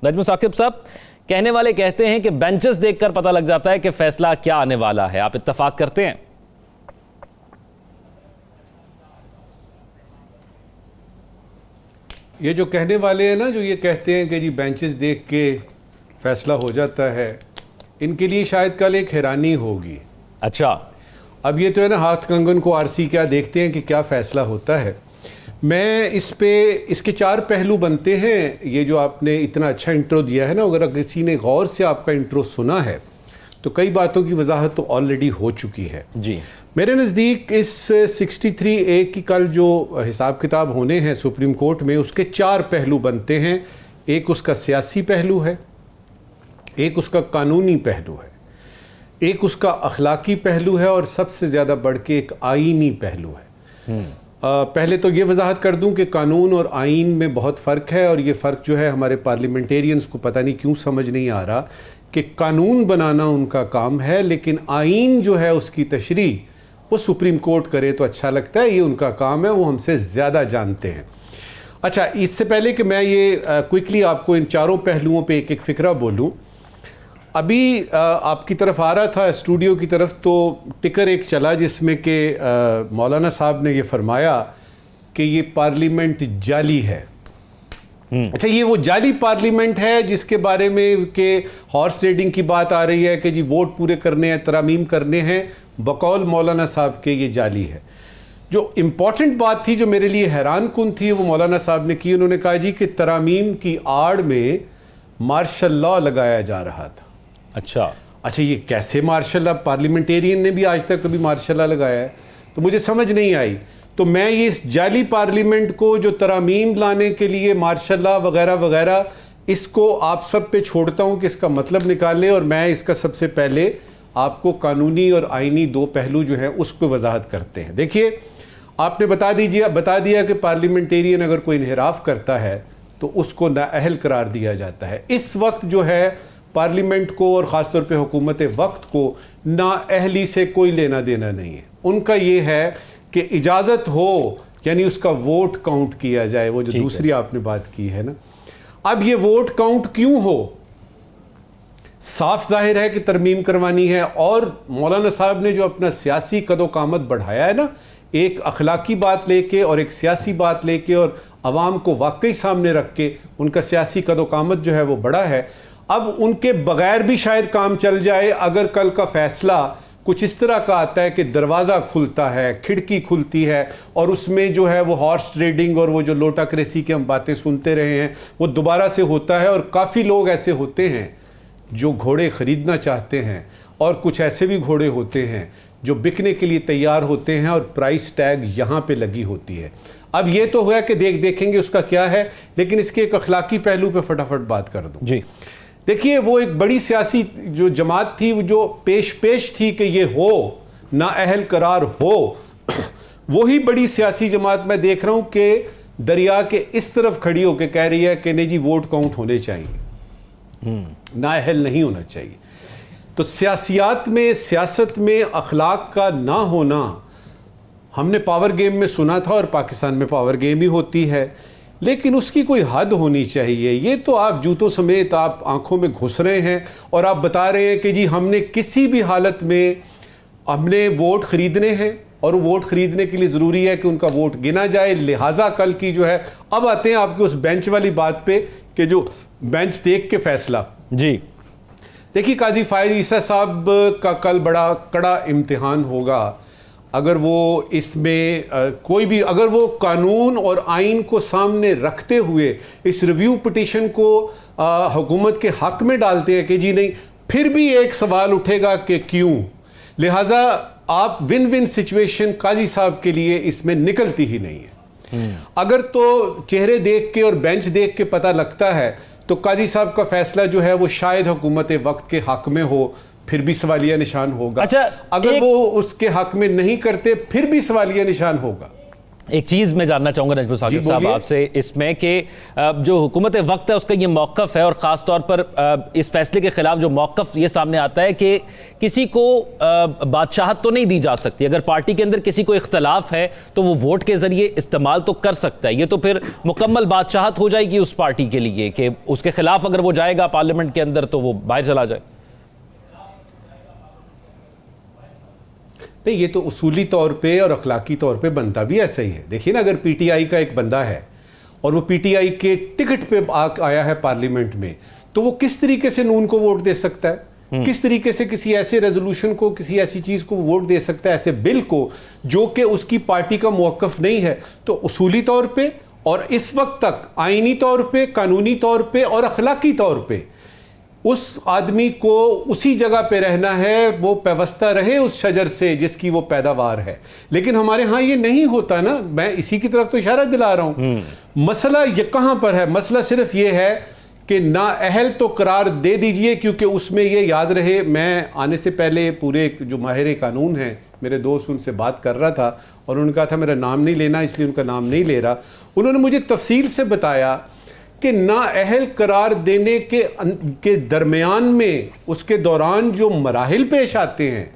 नजमुल साकिब साहब, कहने वाले कहते हैं कि बेंचेस देखकर पता लग जाता है कि फैसला क्या आने वाला है। आप इत्तेफाक करते हैं? ये जो कहने वाले हैं ना, जो ये कहते हैं कि जी बेंचेस देख के फैसला हो जाता है, इनके लिए शायद कल एक हैरानी होगी। अच्छा, अब ये तो है ना, हाथ कंगन को आरसी क्या देखते हैं कि क्या फैसला होता है। मैं इसके 4 पहलू बनते हैं। ये जो आपने इतना अच्छा इंट्रो दिया है ना, अगर किसी ने गौर से आपका इंट्रो सुना है तो कई बातों की वजाहत तो ऑलरेडी हो चुकी है जी। मेरे नज़दीक इस 63A की कल जो हिसाब किताब होने हैं सुप्रीम कोर्ट में, उसके 4 पहलू बनते हैं। एक उसका सियासी पहलू है, एक उसका कानूनी पहलू है, एक उसका अखलाकी पहलू है, और सबसे ज़्यादा बढ़ के एक आईनी पहलू है। पहले तो ये वजाहत कर दूं कि कानून और आइन में बहुत फ़र्क है, और ये फ़र्क जो है हमारे पार्लियामेंटेरियंस को पता नहीं क्यों समझ नहीं आ रहा कि कानून बनाना उनका काम है, लेकिन आइन जो है उसकी तशरीह वो सुप्रीम कोर्ट करे तो अच्छा लगता है, ये उनका काम है, वो हमसे ज़्यादा जानते हैं। अच्छा, इससे पहले कि मैं ये क्विकली आपको इन 4 पहलुओं पे एक फ़िक्रा बोलूँ, अभी आपकी तरफ आ रहा था स्टूडियो की तरफ, तो टिकर एक चला जिसमें कि मौलाना साहब ने ये फरमाया कि ये पार्लियामेंट जाली है। अच्छा, ये वो जाली पार्लियामेंट है जिसके बारे में कि हॉर्स रेडिंग की बात आ रही है कि जी वोट पूरे करने हैं, तरामीम करने हैं, बकौल मौलाना साहब के ये जाली है। जो इम्पॉर्टेंट बात थी, जो मेरे लिए हैरान कुन थी, वो मौलाना साहब ने की। उन्होंने कहा जी कि तरामीम की आड़ में मार्शल लॉ लगाया जा रहा था। अच्छा, ये कैसे मार्शल लॉ? पार्लियामेंटेरियन ने भी आज तक कभी मार्शल लॉ लगाया है? तो मुझे समझ नहीं आई। तो मैं ये इस जाली पार्लियामेंट को, जो तरामीम लाने के लिए मार्शल लॉ वगैरह वगैरह, इसको आप सब पे छोड़ता हूँ कि इसका मतलब निकालें, और मैं इसका सबसे पहले आपको कानूनी और आईनी 2 पहलू जो हैं उसको वजाहत करते हैं। देखिए, आपने बता दिया कि पार्लियामेंटेरियन अगर कोई इन्हिराफ करता है तो उसको नाअहल करार दिया जाता है। इस वक्त जो है पार्लियामेंट को, और ख़ासतौर पे हुकूमत वक्त को, नाअहली से कोई लेना देना नहीं है। उनका ये है कि इजाज़त हो, यानी उसका वोट काउंट किया जाए, वो जो दूसरी आपने बात की है ना। अब ये वोट काउंट क्यों हो? साफ जाहिर है कि तरमीम करवानी है, और मौलाना साहब ने जो अपना सियासी कदोकामत बढ़ाया है ना, एक अखलाकी बात लेके और एक सियासी बात लेके, और अवाम को वाकई सामने रख के उनका सियासी कदोकामत जो है वो बड़ा है। अब उनके बगैर भी शायद काम चल जाए अगर कल का फैसला कुछ इस तरह का आता है कि दरवाज़ा खुलता है, खिड़की खुलती है, और उसमें जो है वो हॉर्स ट्रेडिंग और वो जो लोटाक्रेसी की हम बातें सुनते रहे हैं वो दोबारा से होता है। और काफ़ी लोग ऐसे होते हैं जो घोड़े ख़रीदना चाहते हैं, और कुछ ऐसे भी घोड़े होते हैं जो बिकने के लिए तैयार होते हैं, और प्राइस टैग यहाँ पे लगी होती है। अब ये तो हुआ कि देखेंगे उसका क्या है, लेकिन इसके एक अखलाकी पहलू पे फटाफट बात कर दूँ जी। देखिए, वो एक बड़ी सियासी जो जमात थी, वो जो पेश थी कि ये हो, नाअहल करार हो, वही बड़ी सियासी जमात मैं देख रहा हूँ कि दरिया के इस तरफ खड़ी होकर कह रही है कि नहीं जी वोट काउंट होने चाहिए, नाअहल नहीं होना चाहिए। तो सियासत में अखलाक का ना होना, हमने पावर गेम में सुना था, और पाकिस्तान में पावर गेम ही होती है, लेकिन उसकी कोई हद होनी चाहिए। ये तो आप जूतों समेत आप आंखों में घुस रहे हैं, और आप बता रहे हैं कि जी हमने किसी भी हालत में हमने वोट ख़रीदने हैं, और वोट ख़रीदने के लिए ज़रूरी है कि उनका वोट गिना जाए। लिहाजा कल की जो है, अब आते हैं आपके उस बेंच वाली बात पे कि जो बेंच देख के फैसला जी। देखिए, काजी फायद ईसा साहब का कल बड़ा कड़ा इम्तिहान होगा। अगर वो इसमें कोई भी, अगर वो कानून और आइन को सामने रखते हुए इस रिव्यू पिटीशन को हुकूमत के हक में डालते हैं कि जी नहीं, फिर भी एक सवाल उठेगा कि क्यों। लिहाजा आप विन विन सिचुएशन काजी साहब के लिए इसमें निकलती ही नहीं है। अगर तो चेहरे देख के और बेंच देख के पता लगता है तो काजी साहब का फैसला जो है वो शायद हुकूमत वक्त के हक में हो, फिर भी सवालिया निशान होगा। अच्छा, अगर वो उसके हक में नहीं करते फिर भी सवालिया निशान होगा। एक चीज़ मैं जानना चाहूँगा नजमुल साकिब साहब आपसे इसमें कि जो हुकूमत वक्त है उसका ये मौक़िफ़ है, और ख़ास तौर पर इस फैसले के ख़िलाफ़ जो मौक़िफ़ ये सामने आता है कि किसी को बादशाहत तो नहीं दी जा सकती। अगर पार्टी के अंदर किसी को इख्तलाफ है तो वो वोट के ज़रिए इस्तेमाल तो कर सकता है। ये तो फिर मुकम्मल बादशाहत हो जाएगी उस पार्टी के लिए कि उसके ख़िलाफ़ अगर वो जाएगा पार्लियामेंट के अंदर तो वो बाहर चला जाए। नहीं, ये तो उसूली तौर पे और अखलाकी तौर पे बनता भी ऐसा ही है। देखिए ना, अगर पीटीआई का एक बंदा है और वो पीटीआई के टिकट पे आया है पार्लियामेंट में, तो वो किस तरीके से नून को वोट दे सकता है? किस तरीके से किसी ऐसे रेजोल्यूशन को, किसी ऐसी चीज को वोट दे सकता है, ऐसे बिल को जो कि उसकी पार्टी का मौक़िफ़ नहीं है? तो उसूली तौर पे और इस वक्त तक आईनी तौर पे, कानूनी तौर पे और अखलाकी तौर पे उस आदमी को उसी जगह पे रहना है, वो पैवस्ता रहे उस शजर से जिसकी वो पैदावार है। लेकिन हमारे यहाँ ये नहीं होता ना, मैं इसी की तरफ तो इशारा दिला रहा हूँ। मसला ये कहाँ पर है? मसला सिर्फ ये है कि नाअहल तो करार दे दीजिए, क्योंकि उसमें ये याद रहे, मैं आने से पहले पूरे जो माहिर कानून हैं, मेरे दोस्त उनसे बात कर रहा था और उन्होंने कहा था मेरा नाम नहीं लेना, इसलिए उनका नाम नहीं ले रहा। उन्होंने मुझे तफसील से बताया कि नाअहल करार देने के दरमियान में, उसके दौरान जो मराहिल पेश आते हैं,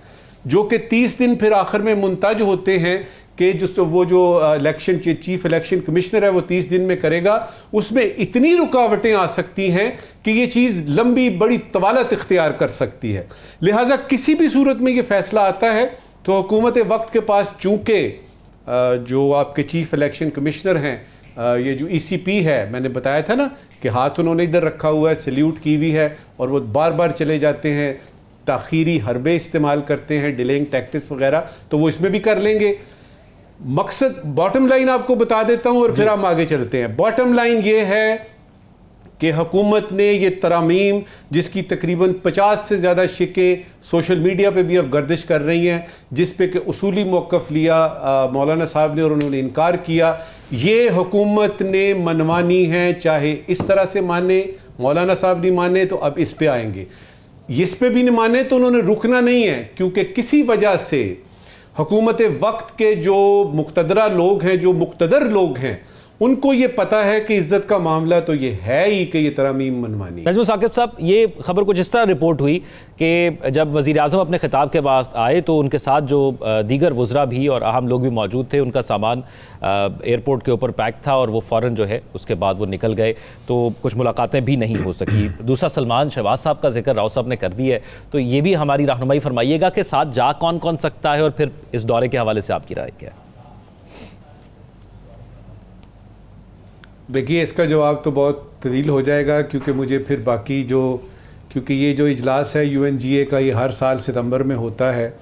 जो कि 30 दिन फिर आखिर में मुंतज होते हैं कि वो जो इलेक्शन चीफ इलेक्शन कमिश्नर है वो 30 दिन में करेगा, उसमें इतनी रुकावटें आ सकती हैं कि ये चीज़ लंबी बड़ी तवालत इख्तियार कर सकती है। लिहाजा किसी भी सूरत में ये फैसला आता है तो हुकूमत वक्त के पास, चूँकि जो आपके चीफ इलेक्शन कमिश्नर हैं, ये जो ईसीपी है, मैंने बताया था ना कि हाथ उन्होंने इधर रखा हुआ है, सल्यूट की हुई है, और वो बार बार चले जाते हैं, ताखीरी हरबे इस्तेमाल करते हैं, डिलेइंग टैक्टिक्स वगैरह, तो वो इसमें भी कर लेंगे। मकसद, बॉटम लाइन आपको बता देता हूं और फिर हम आगे चलते हैं। बॉटम लाइन ये है कि हुकूमत ने ये तरामीम, जिसकी तकरीबन 50 से ज़्यादा शिकें सोशल मीडिया पे भी अब गर्दिश कर रही हैं, जिस पे कि उसूली मौक़िफ़ लिया मौलाना साहब ने और उन्होंने इनकार किया, ये हुकूमत ने मनवानी है, चाहे इस तरह से माने, मौलाना साहब नहीं माने तो अब इस पे आएंगे, इस पे भी नहीं माने तो उन्होंने रुकना नहीं है, क्योंकि किसी वजह से हुकूमत वक्त के जो मुक़तदरा लोग हैं, जो मुक़तदर लोग हैं, उनको ये पता है कि इज्जत का मामला तो ये है ही कि ये तरामीम मनवानी। नजमुल साकिब साहब, ये खबर कुछ इस तरह रिपोर्ट हुई कि जब वज़ीर आज़म अपने खिताब के बाद आए तो उनके साथ जो दीगर वज़रा भी और अहम लोग भी मौजूद थे, उनका सामान एयरपोर्ट के ऊपर पैक था और वो फ़ौरन जो है उसके बाद वो निकल गए, तो कुछ मुलाकातें भी नहीं हो सकी। दूसरा, सलमान शहबाज साहब का जिक्र राव साहब ने कर दिया है, तो ये भी हमारी रहनुमाई फरमाइएगा कि साथ जा कौन कौन सकता है, और फिर इस दौरे के हवाले से आपकी राय क्या है? देखिए, इसका जवाब तो बहुत तवील हो जाएगा, क्योंकि मुझे फिर बाकी क्योंकि ये जो इजलास है UNGA का, ये हर साल सितंबर में होता है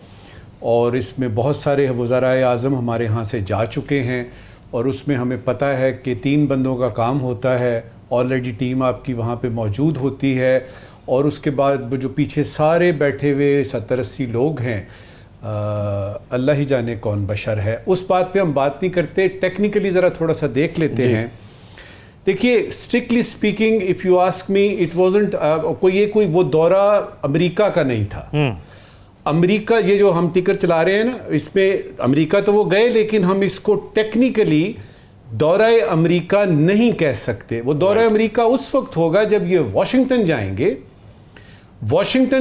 और इसमें बहुत सारे वज़राए आज़म हमारे यहाँ से जा चुके हैं, और उसमें हमें पता है कि 3 बंदों का काम होता है। ऑलरेडी टीम आपकी वहाँ पे मौजूद होती है, और उसके बाद जो पीछे सारे बैठे हुए 70-80 लोग हैं, अल्लाह ही जाने कौन बशर है। उस बात पे हम बात नहीं करते, टेक्निकली ज़रा थोड़ा सा देख लेते हैं। देखिए, strictly speaking, if you ask me, it wasn't कोई वो दौरा अमेरिका का नहीं था। अमेरिका, ये जो हम टिकर चला रहे हैं ना, इसमें अमेरिका तो वो गए, लेकिन हम इसको टेक्निकली दौरा अमेरिका नहीं कह सकते। वो दौरा अमेरिका उस वक्त होगा जब ये वाशिंगटन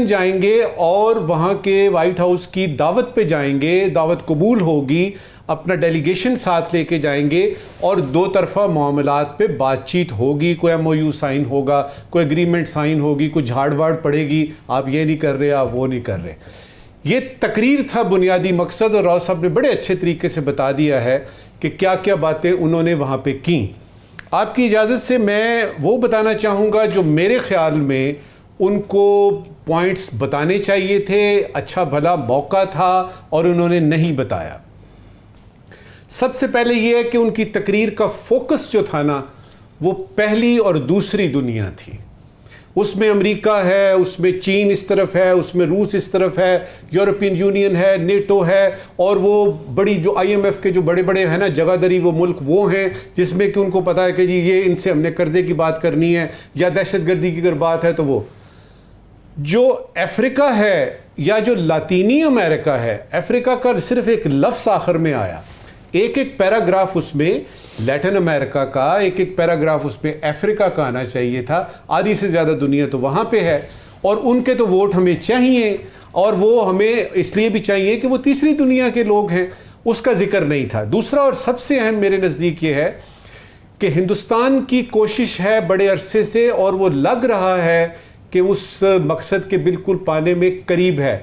जाएंगे और वहाँ के वाइट हाउस की दावत पे जाएंगे, दावत कबूल होगी, अपना डेलीगेशन साथ लेके जाएंगे और 2 तरफा मामलात पे बातचीत होगी, कोई MOU साइन होगा, कोई एग्रीमेंट साइन होगी, कोई झाड़-वाड़ पड़ेगी, आप ये नहीं कर रहे, आप वो नहीं कर रहे। ये तकरीर था बुनियादी मकसद, और राव साहब ने बड़े अच्छे तरीके से बता दिया है कि क्या क्या बातें उन्होंने वहाँ पे की। आपकी इजाज़त से मैं वो बताना चाहूँगा जो मेरे ख्याल में उनको पॉइंट्स बताने चाहिए थे, अच्छा भला मौका था और उन्होंने नहीं बताया। सबसे पहले ये है कि उनकी तकरीर का फोकस जो था ना, वो पहली और दूसरी दुनिया थी। उसमें अमेरिका है, उसमें चीन इस तरफ है, उसमें रूस इस तरफ है, यूरोपियन यूनियन है, नेटो है, और वो बड़ी जो IMF के जो बड़े बड़े हैं ना जगहदरी वो मुल्क वो हैं, जिसमें कि उनको पता है कि जी ये इनसे हमने कर्जे की बात करनी है या दहशतगर्दी की अगर बात है तो वो। जो अफ्रीका है या जो लातीनी अमेरिका है, अफ्रीका का सिर्फ एक लफ्ज़ आखिर में आया, एक एक पैराग्राफ उसमें लैटिन अमेरिका का, एक एक पैराग्राफ उसमें अफ्रीका का आना चाहिए था। आधी से ज़्यादा दुनिया तो वहाँ पे है और उनके तो वोट हमें चाहिए, और वो हमें इसलिए भी चाहिए कि वो तीसरी दुनिया के लोग हैं, उसका जिक्र नहीं था। दूसरा और सबसे अहम मेरे नज़दीक ये है कि हिंदुस्तान की कोशिश है बड़े अरसे से, और वो लग रहा है कि उस मकसद के बिल्कुल पाने में करीब है।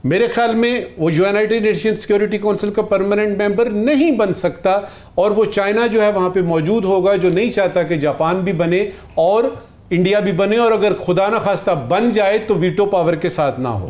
मेरे ख्याल में वो यूनाइटेड नेशन सिक्योरिटी काउंसिल का परमानेंट मेंबर नहीं बन सकता, और वो चाइना जो है वहाँ पे मौजूद होगा, जो नहीं चाहता कि जापान भी बने और इंडिया भी बने, और अगर खुदा ना खास्ता बन जाए तो वीटो पावर के साथ ना हो।